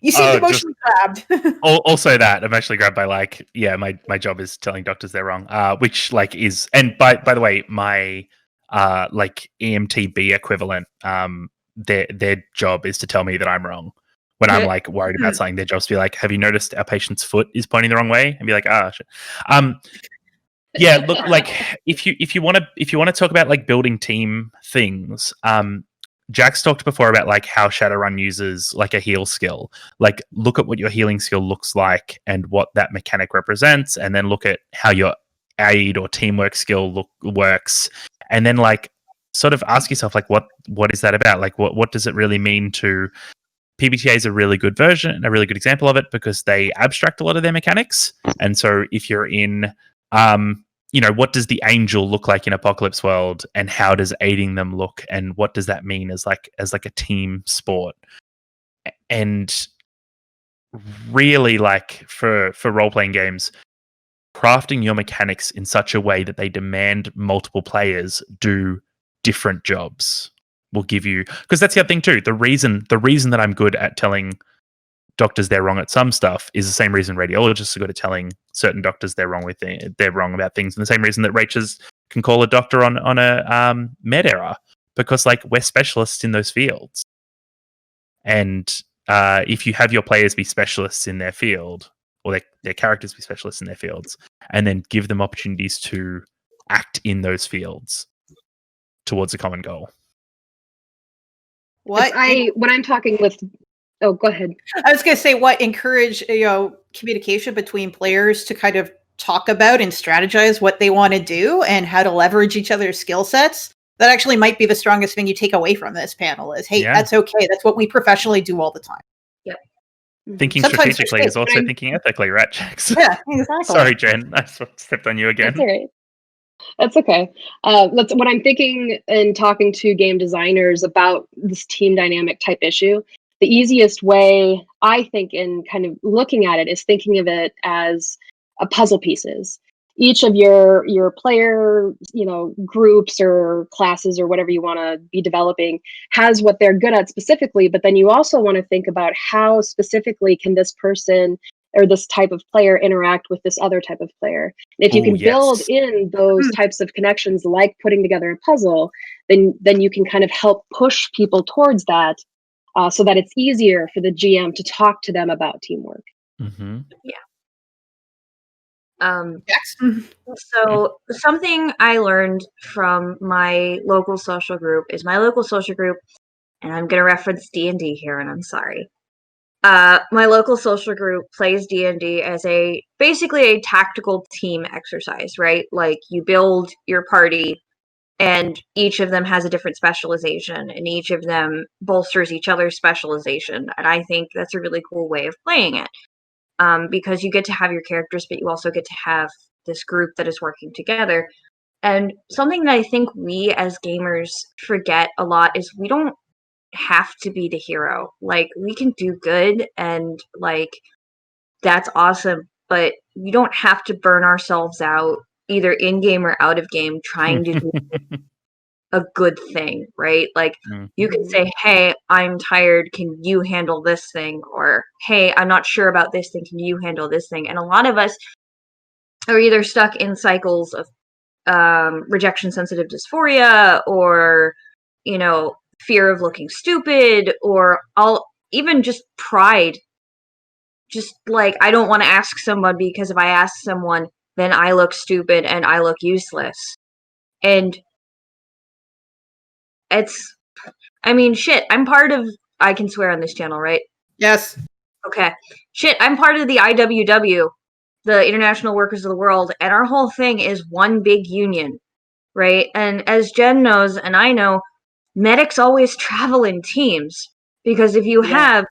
You seemed emotionally grabbed.
Also that I'm actually grabbed by my job is telling doctors they're wrong, which is, and by the way, my EMTB equivalent, their job is to tell me that I'm wrong when I'm worried about something. Their job's to be like, have you noticed our patient's foot is pointing the wrong way? And be like, shit. Yeah, look, if you want to talk about building team things, Jack's talked before about how Shadowrun uses a heal skill. Look at what your healing skill looks like and what that mechanic represents, and then look at how your aid or teamwork skill works, and then sort of ask yourself what is that about? What does it really mean to PBTA? Is a really good example of it because they abstract a lot of their mechanics. And so if you're in what does the angel look like in Apocalypse World, and how does aiding them look, and what does that mean as a team sport? And really, for role-playing games, crafting your mechanics in such a way that they demand multiple players do different jobs will give you, because that's the other thing too. The reason that I'm good at telling doctors they're wrong at some stuff is the same reason radiologists are good at telling certain doctors they're wrong about things, and the same reason that Rach's can call a doctor on a med error, because we're specialists in those fields. And if you have your players be specialists in their field, or their characters be specialists in their fields, and then give them opportunities to act in those fields towards a common goal.
When I'm talking with, go ahead.
I was going to say, what encourage communication between players to kind of talk about and strategize what they want to do and how to leverage each other's skill sets. That actually might be the strongest thing you take away from this panel is, hey, that's okay. That's what we professionally do all the time.
Yep.
Thinking strategically is also thinking ethically, right, Jax?
Yeah, exactly.
Sorry, Jen. I stepped on you again.
That's all right. That's okay. When I'm thinking and talking to game designers about this team dynamic type issue, the easiest way I think in kind of looking at it is thinking of it as puzzle pieces. Each of your player, groups or classes or whatever you want to be developing has what they're good at specifically, but then you also want to think about how specifically can this person or this type of player interact with this other type of player. And if you can build in those types of connections, like putting together a puzzle, then you can kind of help push people towards that, so that it's easier for the GM to talk to them about teamwork.
Mm-hmm.
Yeah. So something I learned from my local social group, and I'm going to reference D&D here, and I'm sorry. My local social group plays D&D as basically a tactical team exercise, right? You build your party, and each of them has a different specialization, and each of them bolsters each other's specialization. And I think that's a really cool way of playing it, because you get to have your characters, but you also get to have this group that is working together. And something that I think we as gamers forget a lot is we don't have to be the hero. We can do good, and that's awesome, but we don't have to burn ourselves out either in game or out of game trying to do a good thing, right? You can say, hey, I'm tired, can you handle this thing? Or, hey, I'm not sure about this thing, can you handle this thing? And a lot of us are either stuck in cycles of rejection sensitive dysphoria, or, you know, fear of looking stupid, or even just pride. Just like, I don't want to ask someone because if I ask someone, then I look stupid and I look useless. And it's, I mean, shit, I'm part of, I can swear on this channel, right?
Yes.
Okay. Shit, I'm part of the IWW, the International Workers of the World, and our whole thing is one big union, right? And as Jen knows, and I know, medics always travel in teams, because if you have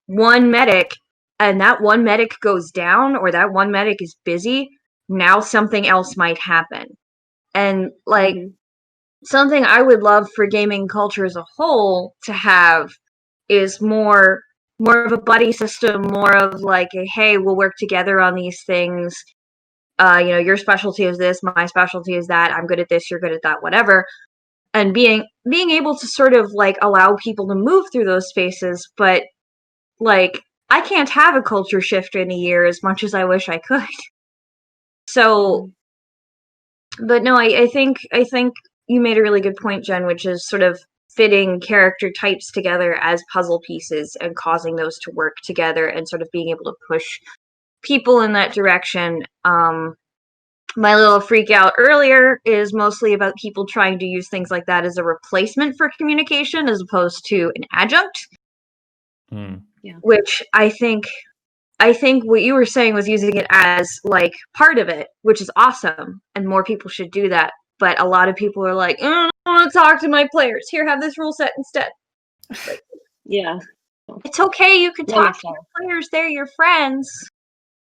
one medic and that one medic goes down, or that one medic is busy, now something else might happen. And like, something I would love for gaming culture as a whole to have is more of a buddy system, more of like a, hey, we'll work together on these things. You know, your specialty is this, my specialty is that, I'm good at this, you're good at that, whatever. And being able to sort of like allow people to move through those spaces, but like, I can't have a culture shift in a year as much as I wish I could. So, but no, I think you made a really good point, Jen, which is sort of fitting character types together as puzzle pieces and causing those to work together and sort of being able to push people in that direction. My little freak out earlier is mostly about people trying to use things like that as a replacement for communication as opposed to an adjunct. Which I think what you were saying was using it as like part of it, which is awesome, and more people should do that. But a lot of people are like, I don't want to talk to my players. Here, have this rule set instead. Like, it's okay. You can talk to your players. They're your friends.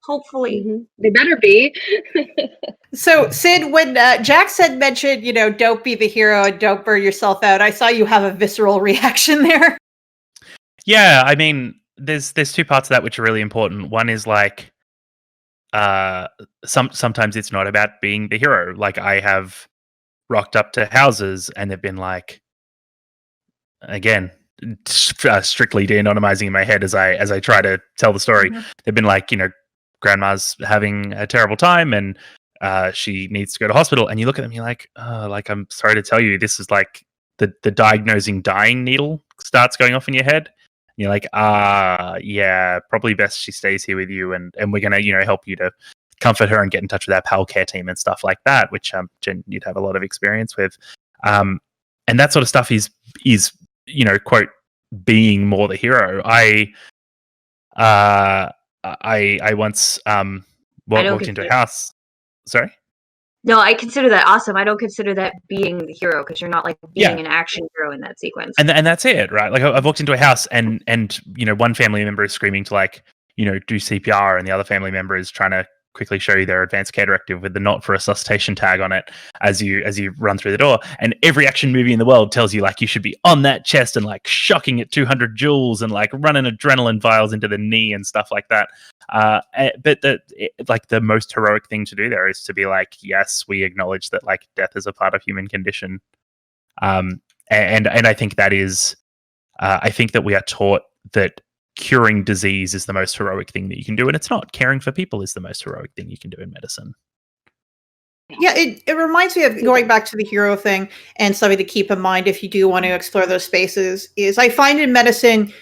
Hopefully.
They better be.
So, Sid, when Jack said mentioned, you know, don't be the hero and don't burn yourself out, I saw you have a visceral reaction there.
Yeah, I mean, there's two parts of that which are really important. One is like, sometimes it's not about being the hero. Like, I have rocked up to houses and they've been like, again, strictly de-anonymizing in my head as I try to tell the story. They've been like, you know, grandma's having a terrible time and she needs to go to hospital, and you look at them, you're like, like, I'm sorry to tell you, this is like the diagnosing dying needle starts going off in your head. And you're like, yeah, probably best she stays here with you, and we're gonna, you know, help you to comfort her and get in touch with our PAL care team and stuff like that, which Jen, you'd have a lot of experience with. And that sort of stuff is you know, quote, being more the hero. I once walked into a house. Sorry?
No, I consider that awesome. I don't consider that being the hero, because you're not like being an action hero in that sequence.
And that's it, right? Like, I've walked into a house and you know, one family member is screaming to, like, you know, do CPR, and the other family member is trying to quickly show you their advanced care directive with the not for resuscitation tag on it as you run through the door. And every action movie in the world tells you, like, you should be on that chest and like shocking at 200 joules and like running adrenaline vials into the knee and stuff like that. But the most heroic thing to do there is to be like, yes, we acknowledge that like death is a part of human condition. And I think that is, I think that we are taught that curing disease is the most heroic thing that you can do, and it's not. Caring for people is the most heroic thing you can do in medicine.
Yeah, it reminds me of going back to the hero thing, and something to keep in mind if you do want to explore those spaces is I find in medicine,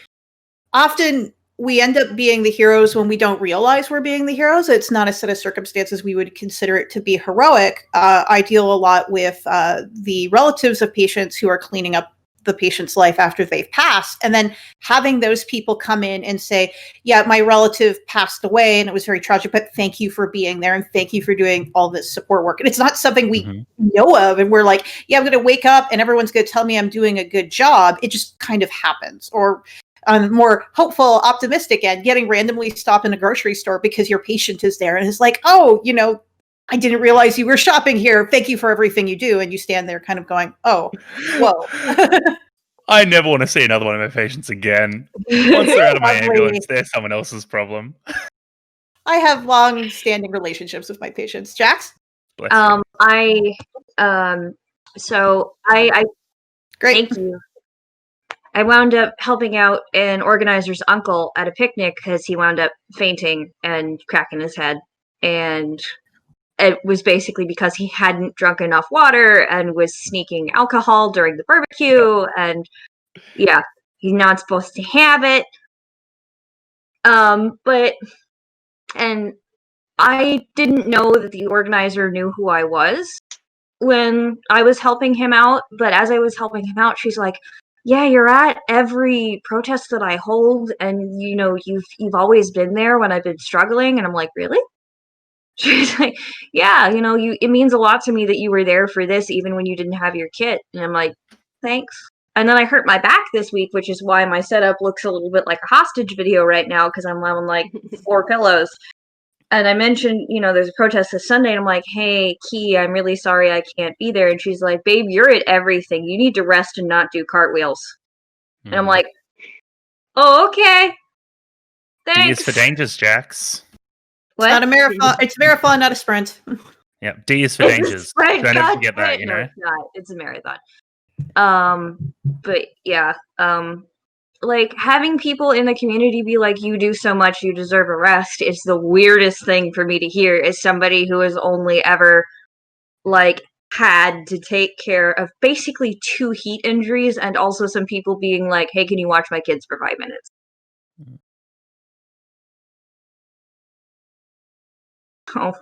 often we end up being the heroes when we don't realize we're being the heroes. It's not a set of circumstances we would consider it to be heroic. I deal a lot with the relatives of patients who are cleaning up the patient's life after they've passed, and then having those people come in and say, yeah, my relative passed away and it was very tragic, but thank you for being there and thank you for doing all this support work. And it's not something we know of, and we're like, yeah, I'm going to wake up and everyone's going to tell me I'm doing a good job. It just kind of happens. Or more hopeful, optimistic end, getting randomly stopped in a grocery store because your patient is there and is like, oh, you know, I didn't realize you were shopping here. Thank you for everything you do. And you stand there kind of going, oh, whoa.
I never want to see another one of my patients again. Once they're out of my ambulance, they're someone else's problem.
I have long-standing relationships with my patients. Jax?
Great.
Thank
you. I wound up helping out an organizer's uncle at a picnic because he wound up fainting and cracking his head. And it was basically because he hadn't drunk enough water and was sneaking alcohol during the barbecue, and yeah, he's not supposed to have it. And I didn't know that the organizer knew who I was when I was helping him out, but as I was helping him out, she's like, yeah, you're at every protest that I hold, and you've always been there when I've been struggling. And I'm like, really? She's like, yeah, it means a lot to me that you were there for this even when you didn't have your kit. And I'm like, thanks. And then I hurt my back this week, which is why my setup looks a little bit like a hostage video right now, because I'm on like 4 pillows. And I mentioned, there's a protest this Sunday, and I'm like, hey, Key, I'm really sorry I can't be there. And she's like, babe, you're at everything. You need to rest and not do cartwheels. And I'm like, oh, okay. Thanks.
D is for dangers, Jax.
What?
It's not a marathon. It's a marathon, not a sprint.
Yeah, D is for dangers.
Right,
Don't ever forget that,
No, it's not. It's a marathon. But yeah, like having people in the community be like, you do so much, you deserve a rest, is the weirdest thing for me to hear as somebody who has only ever like had to take care of basically 2 heat injuries, and also some people being like, hey, can you watch my kids for 5 minutes? Oh.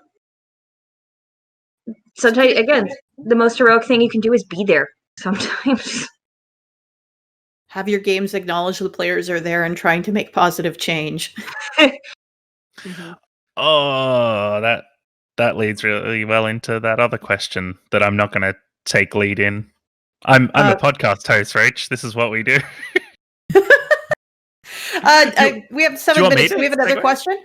Sometimes, again, the most heroic thing you can do is be there sometimes.
Have your games acknowledge the players are there and trying to make positive change.
Oh, that leads really well into that other question that I'm not going to take lead in. I'm a podcast host, Rach. This is what we do.
We have 7 minutes. Do we have another question?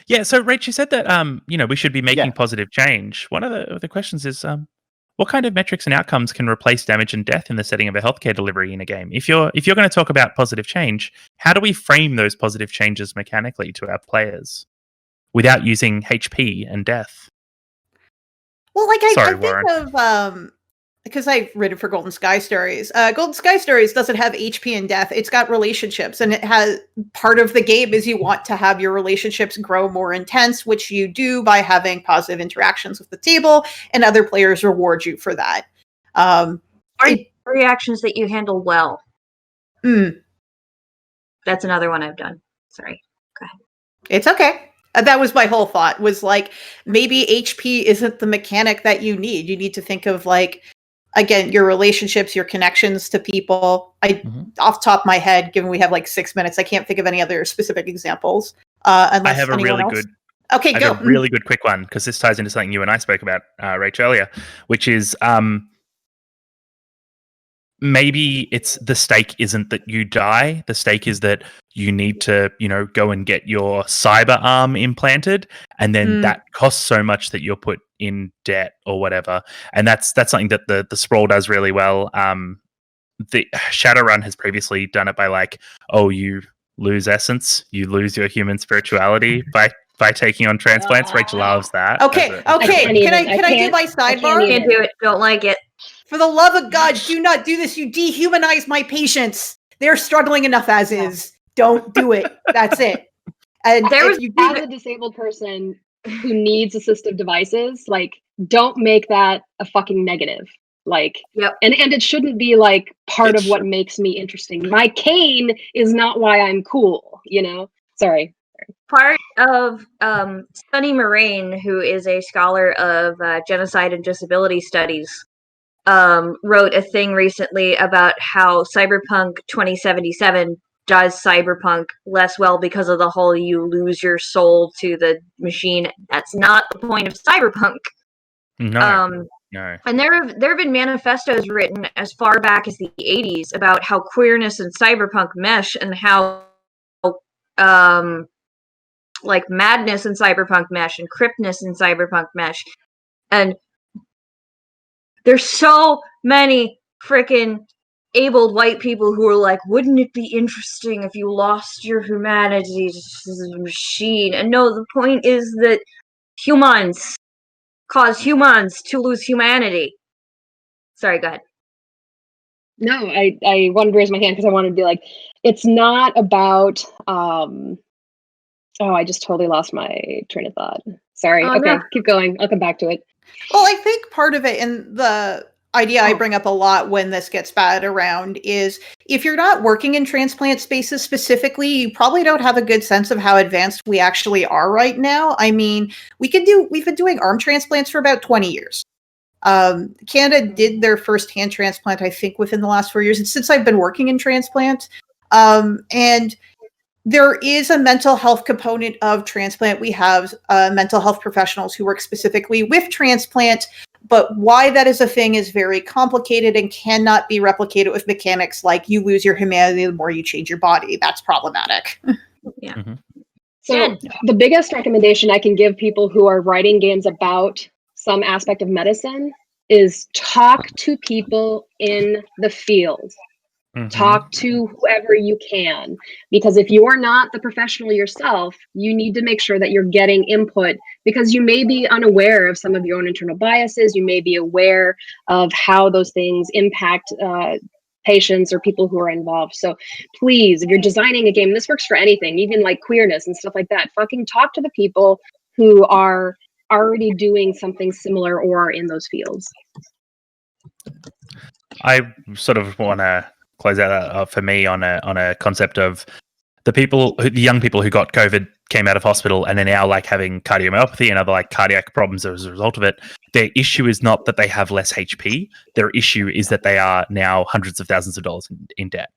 Yeah, so Rach, you said that we should be making positive change. One of the questions is what kind of metrics and outcomes can replace damage and death in the setting of a healthcare delivery in a game? If you're going to talk about positive change, how do we frame those positive changes mechanically to our players without using HP and death?
Well, like I think of because I've written for Golden Sky Stories. Golden Sky Stories doesn't have HP and death. It's got relationships, and it has part of the game is you want to have your relationships grow more intense, which you do by having positive interactions with the table, and other players reward you for that.
Reactions that you handle well. That's another one I've done. Sorry. Go ahead.
It's okay. That was my whole thought, was like, maybe HP isn't the mechanic that you need. You need to think of, like, again, your relationships, your connections to people. Off the top of my head, given we have like 6 minutes, I can't think of any other specific examples. Unless
I have a really good.
Okay, go.
A really good quick one, because this ties into something you and I spoke about, Rach, earlier, which is maybe it's the stake isn't that you die. The stake is that you need to, go and get your cyber arm implanted, and then that costs so much that you're put in debt or whatever. And that's something that the Sprawl does really well. The Shadowrun has previously done it by like, oh, you lose essence, you lose your human spirituality by taking on transplants. Rach loves that.
Okay. Can I do my sidebar?
Can't do it. Don't like it.
For the love of God, do not do this. You dehumanize my patients. They're struggling enough as is. Don't do it. That's it. And
as a disabled person who needs assistive devices, like, don't make that a fucking negative. Like, and it shouldn't be like part of what makes me interesting. My cane is not why I'm cool, Sorry.
Part of Sunny Moraine, who is a scholar of genocide and disability studies, wrote a thing recently about how Cyberpunk 2077 does cyberpunk less well because of the whole you lose your soul to the machine. That's not the point of cyberpunk.
No.
And there have been manifestos written as far back as the 80s about how queerness and cyberpunk mesh, and how like madness and cyberpunk mesh, and cryptness and cyberpunk mesh. And there's so many freaking abled white people who are like, wouldn't it be interesting if you lost your humanity to the machine? And no, the point is that humans cause humans to lose humanity. Sorry, go ahead.
No, I wanted to raise my hand because I wanted to be like, it's not about Oh, I just totally lost my train of thought. Sorry.
Oh,
Okay,
no.
keep going. I'll come back to it.
Well, I think part of it, and the idea I bring up a lot when this gets batted around, is if you're not working in transplant spaces specifically, you probably don't have a good sense of how advanced we actually are right now. I mean, we've been doing arm transplants for about 20 years. Canada did their first hand transplant, I think, within the last 4 years. And since I've been working in transplant, and there is a mental health component of transplant. We have mental health professionals who work specifically with transplant, but why that is a thing is very complicated and cannot be replicated with mechanics like you lose your humanity the more you change your body. That's problematic.
Yeah.
Mm-hmm.
So the biggest recommendation I can give people who are writing games about some aspect of medicine is talk to people in the field.
Mm-hmm.
Talk to whoever you can, because if you're not the professional yourself, you need to make sure that you're getting input, because you may be unaware of some of your own internal biases. You may be aware of how those things impact patients or people who are involved. So please, if you're designing a game, this works for anything, even like queerness and stuff like that, fucking talk to the people who are already doing something similar or are in those fields.
I sort of want to close out for me on a concept of the young people who got COVID, came out of hospital, and are now like having cardiomyopathy and other like cardiac problems as a result of it. Their issue is not that they have less HP. Their issue is that they are now hundreds of thousands of dollars in debt,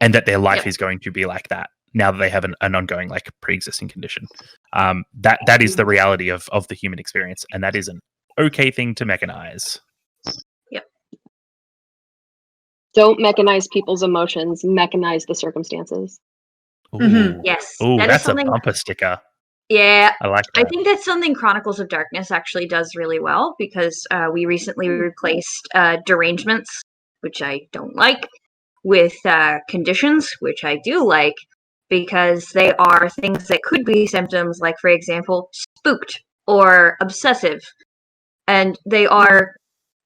and that their life is going to be like that now that they have an ongoing like pre-existing condition. That is the reality of the human experience, and that is an okay thing to mechanize.
Don't mechanize people's emotions, mechanize the circumstances.
Ooh.
Mhm.
Yes.
Ooh,
that is
that's a
something.
bumper sticker.
Yeah.
I like
I
that.
think that's something Chronicles of Darkness actually does really well, because we recently replaced derangements, which I don't like, with conditions, which I do like, because they are things that could be symptoms, like, for example, spooked or obsessive. And they are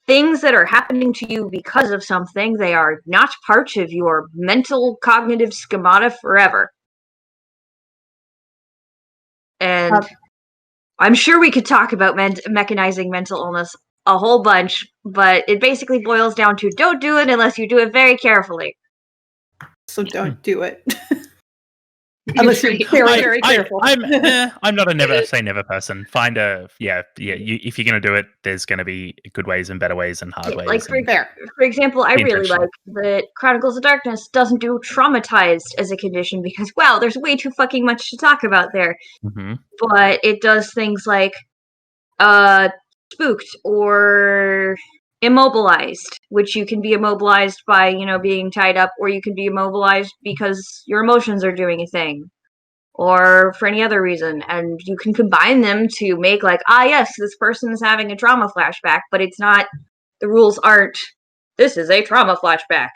things that are happening to you because of something. They are not part of your mental cognitive schemata forever. And I'm sure we could talk about mechanizing mental illness a whole bunch, but it basically boils down to don't do it unless you do it very carefully.
So don't do it. Unless you're very, very careful.
I'm not a never say never person. Find a if you're going to do it, there's going to be good ways and better ways and hard ways.
Like for
Fair.
example, I really
intentional.
like that Chronicles of Darkness doesn't do traumatized as a condition, because wow, there's way too fucking much to talk about there.
Mm-hmm.
But it does things like spooked or immobilized, which you can be immobilized by, being tied up, or you can be immobilized because your emotions are doing a thing, or for any other reason. And you can combine them to make like, yes, this person is having a trauma flashback, but it's not, the rules aren't, this is a trauma flashback.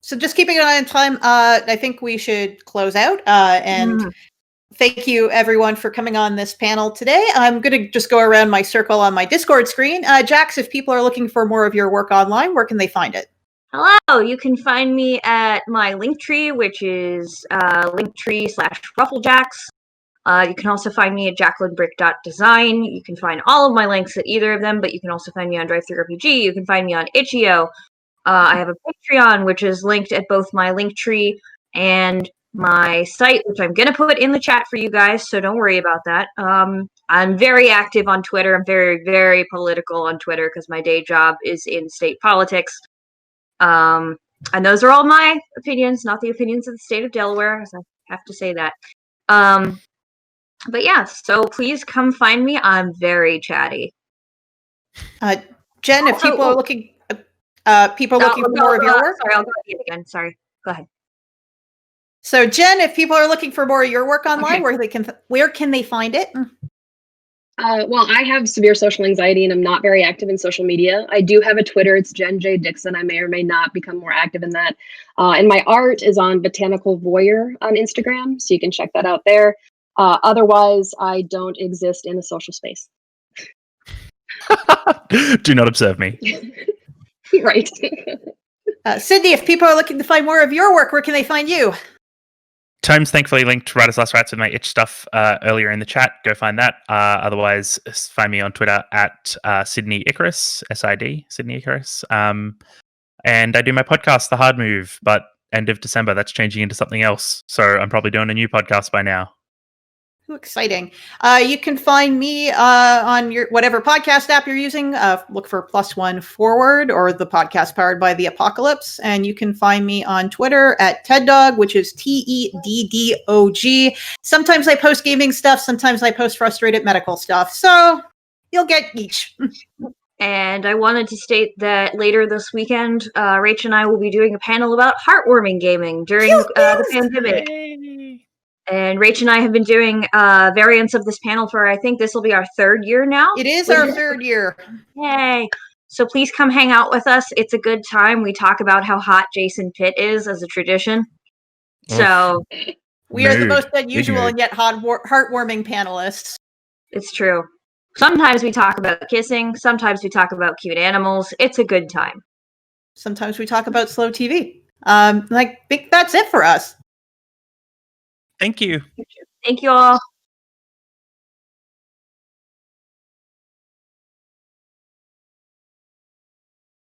So just keeping an eye on time, I think we should close out. And thank you, everyone, for coming on this panel today. I'm going to just go around my circle on my Discord screen. Jax, if people are looking for more of your work online, where can they find it?
Hello, you can find me at my Linktree, which is Linktree/Rufflejacks. You can also find me at JacquelineBryk.design. You can find all of my links at either of them, but you can also find me on Drive-Thru-RPG. You can find me on Itch.io. I have a Patreon, which is linked at both my Linktree and my site, which I'm going to put in the chat for you guys, so don't worry about that. I'm very active on Twitter. I'm very, very political on Twitter because my day job is in state politics. And those are all my opinions, not the opinions of the state of Delaware, as I have to say that. But yeah, so please come find me. I'm very chatty.
Jen, if
Also,
people are looking... people looking for more of your work?
Sorry, I'll go again. Sorry. Go ahead.
So, Jen, if people are looking for more of your work online, where can they find it?
Well, I have severe social anxiety and I'm not very active in social media. I do have a Twitter. It's Jen J. Dixon. I may or may not become more active in that. And my art is on Botanical Voyeur on Instagram, so you can check that out there. Otherwise, I don't exist in a social space.
Do not observe me.
Right.
Sidney, if people are looking to find more of your work, where can they find you?
Tomes thankfully linked Writer's Last Rights with my itch stuff earlier in the chat. Go find that. Otherwise, find me on Twitter at Sidney Icarus, SID, Sidney Icarus. And I do my podcast, The Hard Move, but end of December, that's changing into something else. So I'm probably doing a new podcast by now.
Ooh, exciting. You can find me on your whatever podcast app you're using. Look for +1 Forward or the podcast powered by the Apocalypse. And you can find me on Twitter at TEDDog, which is TEDDOG. Sometimes I post gaming stuff. Sometimes I post frustrated medical stuff. So you'll get each.
And I wanted to state that later this weekend, Rach and I will be doing a panel about heartwarming gaming during the pandemic.
Yay.
And Rach and I have been doing variants of this panel for, I think this will be our 3rd year now.
It is our 3rd year.
Yay. So please come hang out with us. It's a good time. We talk about how hot Jason Pitt is as a tradition. So
We are the most
Big
unusual
mood.
and yet heartwarming panelists.
it's true. Sometimes we talk about kissing. Sometimes we talk about cute animals. It's a good time.
Sometimes we talk about slow TV. I think that's it for us.
Thank you.
Thank you all.